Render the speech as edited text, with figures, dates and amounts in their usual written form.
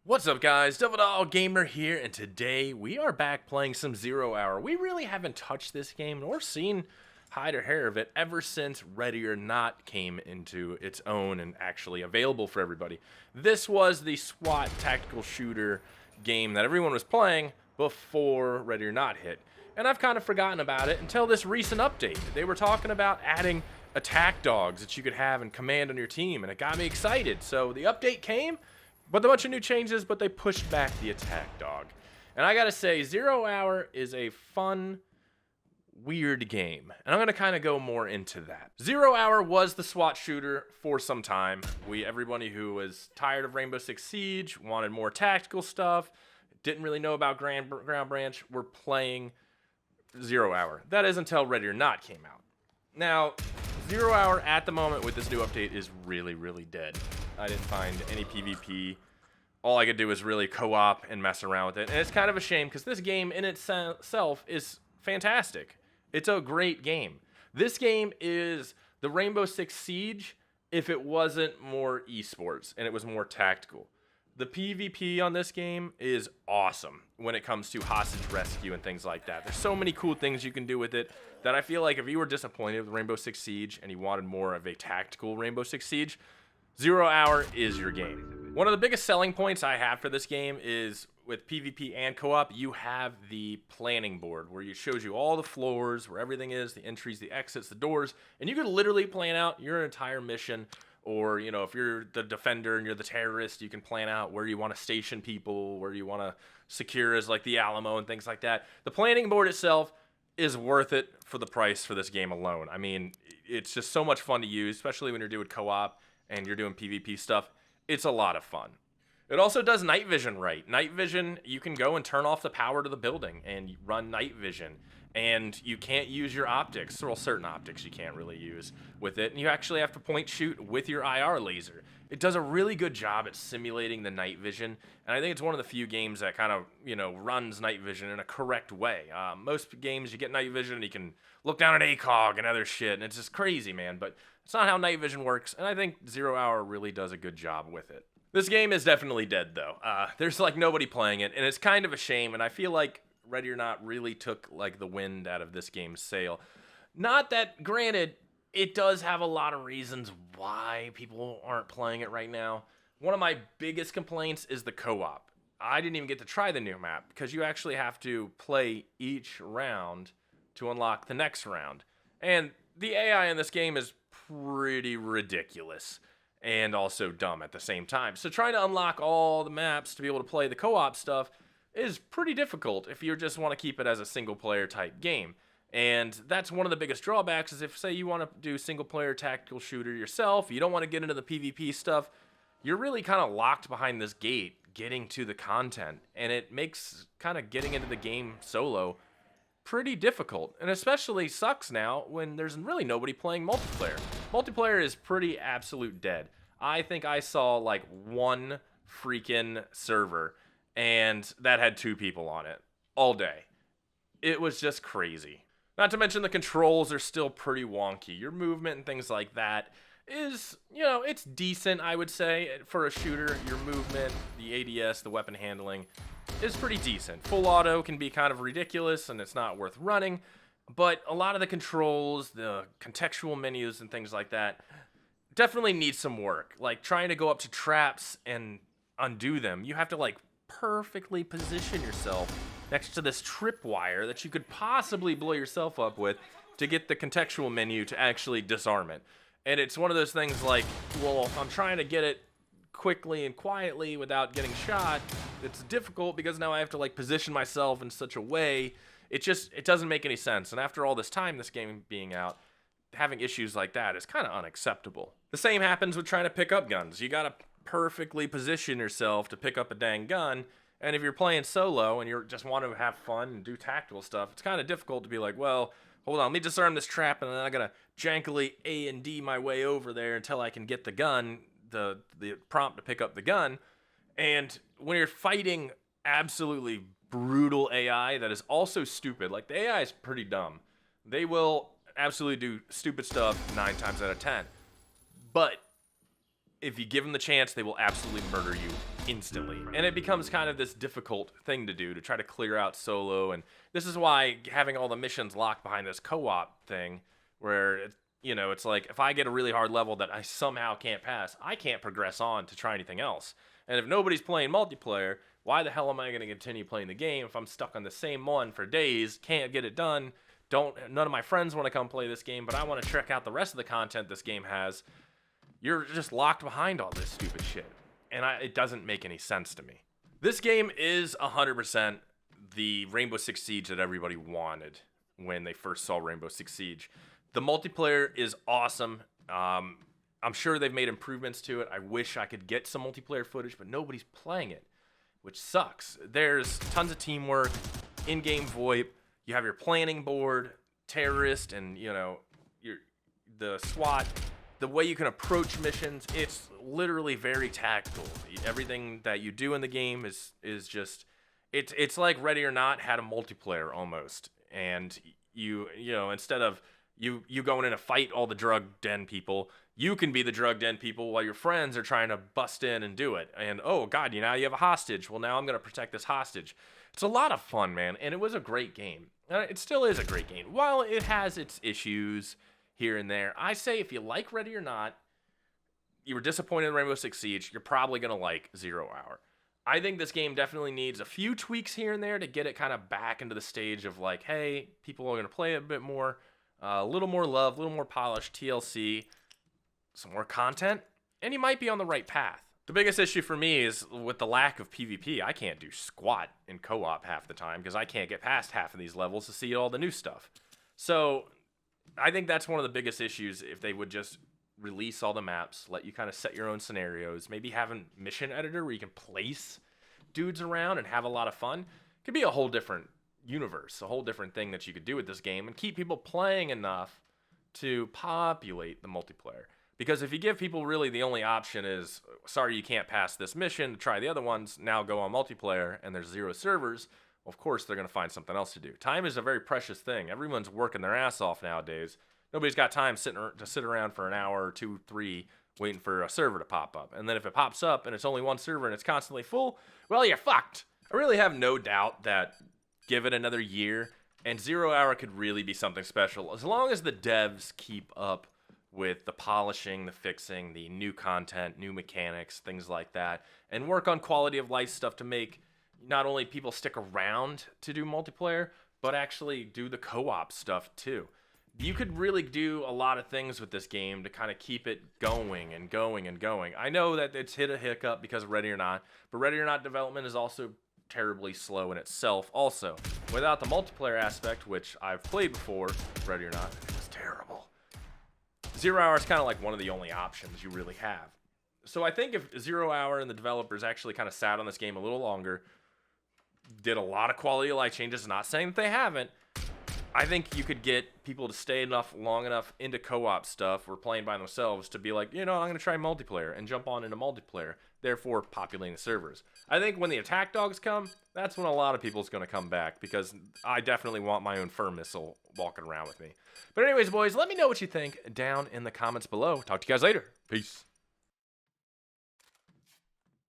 What's up guys, TheDevildogGamer here, and today we are back playing some 0 Hour. We really haven't touched this game nor seen hide or hair of it ever since Ready or Not came into its own and actually available for everybody. This was the SWAT tactical shooter game that everyone was playing before Ready or Not hit. And I've kind of forgotten about it until this recent update. They were talking about adding attack dogs that you could have and command on your team, and it got me excited. So the update came with a bunch of new changes, but they pushed back the attack dog. And I gotta say, 0 Hour is a fun, weird game. And I'm gonna kind of go more into that. 0 Hour was the SWAT shooter for some time. Everybody who was tired of Rainbow Six Siege, wanted more tactical stuff, didn't really know about Ground Branch, were playing 0 Hour. That is until Ready or Not came out. Now, 0 Hour at the moment with this new update is really, really dead. I didn't find any PvP. All I could do was really co-op and mess around with it. And it's kind of a shame because this game in itself is fantastic. It's a great game. This game is the Rainbow Six Siege if it wasn't more esports and it was more tactical. The PvP on this game is awesome when it comes to hostage rescue and things like that. There's so many cool things you can do with it that I feel like if you were disappointed with Rainbow Six Siege and you wanted more of a tactical Rainbow Six Siege, 0 Hour is your game. One of the biggest selling points I have for this game is with PvP and co-op, you have the planning board where it shows you all the floors, where everything is, the entries, the exits, the doors, and you can literally plan out your entire mission. Or, you know, if you're the defender and you're the terrorist, you can plan out where you want to station people, where you want to secure as like the Alamo and things like that. The planning board itself is worth it for the price for this game alone. I mean, it's just so much fun to use, especially when you're doing co-op and you're doing PvP stuff. It's a lot of fun. It also does night vision right. Night vision, you can go and turn off the power to the building and run night vision. And you can't use your optics, well, certain optics you can't really use with it. And you actually have to point shoot with your IR laser. It does a really good job at simulating the night vision. And I think it's one of the few games that kind of, runs night vision in a correct way. Most games you get night vision and you can look down at ACOG and other shit. And it's just crazy, man. But it's not how night vision works. And I think 0 Hour really does a good job with it. This game is definitely dead, though. There's like nobody playing it. And it's kind of a shame. And I feel like Ready or Not really took like the wind out of this game's sail. Not that, granted, it does have a lot of reasons why people aren't playing it right now. One of my biggest complaints is the co-op. I didn't even get to try the new map because you actually have to play each round to unlock the next round. And the AI in this game is pretty ridiculous and also dumb at the same time. So trying to unlock all the maps to be able to play the co-op stuff is pretty difficult if you just want to keep it as a single player type game. And that's one of the biggest drawbacks is if, say, you want to do single player tactical shooter yourself, you don't want to get into the PvP stuff, you're really kind of locked behind this gate getting to the content. And it makes kind of getting into the game solo pretty difficult. And especially sucks now when there's really nobody playing multiplayer. Multiplayer is pretty absolute dead. I think I saw like one freaking server and that had 2 people on it all day. It was just crazy. Not to mention the controls are still pretty wonky. Your movement and things like that is, it's decent, I would say, for a shooter. Your movement, the ADS, the weapon handling is pretty decent. Full auto can be kind of ridiculous and it's not worth running, but a lot of the controls, the contextual menus and things like that definitely need some work. Like trying to go up to traps and undo them. You have to like perfectly position yourself next to this tripwire that you could possibly blow yourself up with to get the contextual menu to actually disarm it. And it's one of those things like, well, if I'm trying to get it quickly and quietly without getting shot, it's difficult because now I have to like position myself in such a way. It doesn't make any sense. And after all this time, this game being out, having issues like that is kind of unacceptable. The same happens with trying to pick up guns. You gotta perfectly position yourself to pick up a dang gun, and if you're playing solo and you just want to have fun and do tactical stuff, it's kind of difficult to be like, well, hold on, let me disarm this trap and then I gotta jankily A and D my way over there until I can get the gun, the prompt to pick up the gun. And when you're fighting absolutely brutal AI that is also stupid, like the AI is pretty dumb, they will absolutely do stupid stuff 9 times out of 10, but if you give them the chance, they will absolutely murder you instantly. And it becomes kind of this difficult thing to do, to try to clear out solo. And this is why having all the missions locked behind this co-op thing, where, you know, it's like, if I get a really hard level that I somehow can't pass, I can't progress on to try anything else. And if nobody's playing multiplayer, why the hell am I going to continue playing the game if I'm stuck on the same one for days, can't get it done, none of my friends want to come play this game, but I want to check out the rest of the content this game has. You're just locked behind all this stupid shit. And it doesn't make any sense to me. This game is 100% the Rainbow Six Siege that everybody wanted when they first saw Rainbow Six Siege. The multiplayer is awesome. I'm sure they've made improvements to it. I wish I could get some multiplayer footage, but nobody's playing it, which sucks. There's tons of teamwork, in-game VoIP. You have your planning board, terrorist, and, you know, the SWAT. The way you can approach missions, it's literally very tactical. Everything that you do in the game is just, it's like Ready or Not had a multiplayer almost. And you know, instead of you going in to fight all the drug den people, you can be the drug den people while your friends are trying to bust in and do it. And, oh God, you have a hostage. Well, now I'm going to protect this hostage. It's a lot of fun, man. And it was a great game. It still is a great game. While it has its issues here and there, I say if you like Ready or Not, you were disappointed in Rainbow Six Siege, you're probably going to like 0 Hour. I think this game definitely needs a few tweaks here and there to get it kind of back into the stage of like, hey, people are going to play it a bit more, a little more love, a little more polished, TLC, some more content, and you might be on the right path. The biggest issue for me is with the lack of PvP. I can't do squat in co-op half the time because I can't get past half of these levels to see all the new stuff. So I think that's one of the biggest issues. If they would just release all the maps, let you kind of set your own scenarios, maybe have a mission editor where you can place dudes around and have a lot of fun. It could be a whole different universe, a whole different thing that you could do with this game and keep people playing enough to populate the multiplayer. Because if you give people really the only option is, sorry, you can't pass this mission, try the other ones, now go on multiplayer, and there's 0 servers, well, of course they're going to find something else to do. Time is a very precious thing. Everyone's working their ass off nowadays. Nobody's got time to sit around for an hour or 2, 3 waiting for a server to pop up. And then if it pops up and it's only one server and it's constantly full, well, you're fucked. I really have no doubt that give it another year and 0 Hour could really be something special. As long as the devs keep up with the polishing, the fixing, the new content, new mechanics, things like that, and work on quality of life stuff to make not only people stick around to do multiplayer, but actually do the co-op stuff too. You could really do a lot of things with this game to kind of keep it going and going and going. I know that it's hit a hiccup because of Ready or Not, but Ready or Not development is also terribly slow in itself also. Without the multiplayer aspect, which I've played before, Ready or Not, it was terrible. 0 Hour is kind of like one of the only options you really have. So I think if 0 Hour and the developers actually kind of sat on this game a little longer, did a lot of quality of life changes, not saying that they haven't, I think you could get people to stay long enough into co-op stuff or playing by themselves to be like, I'm going to try multiplayer and jump on into multiplayer, therefore populating the servers. I think when the attack dogs come, that's when a lot of people's going to come back because I definitely want my own fur missile walking around with me. But anyways, boys, let me know what you think down in the comments below. Talk to you guys later. Peace.